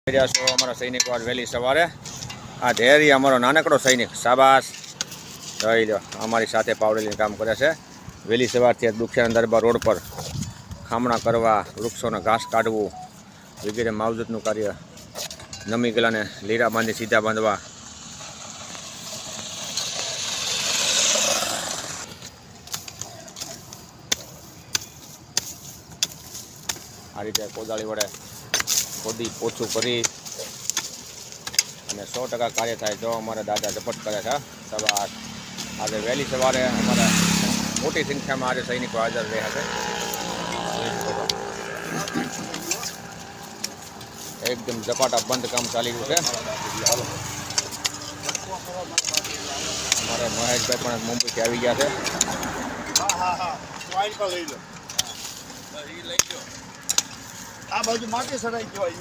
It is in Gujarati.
અમારા સૈનિકો આજ વહેલી સવારે આ ધૈર્ય અમારો નાનકડો સૈનિક શાબાશ જોઈ લો અમારી સાથે પાવડેલીને કામ કરે છે. વહેલી સવારથી દુખિયાના દરબાર રોડ પર ખામણા કરવા, વૃક્ષોને ઘાસ કાઢવું વગેરે માવજતનું કાર્ય, નમી ગયેલાને લીરા બાંધી સીધા બાંધવા. આ રીતે કોદાળી વડે ખોદી પોછું કરી અને 100% કાર્ય થાય. જો અમારા દાદા ઝપટ કરે છે. સવાર આજે વહેલી સવારે અમારા મોટી સંખ્યામાં આજે સૈનિકો હાજર રહ્યા છે. એકદમ ઝપાટા બંધ કામ ચાલી રહ્યું છે. અમારે મહેશભાઈ પણ મુંબઈથી આવી ગયા છે. આ બાજુ માટે સડાઈ કહેવાય.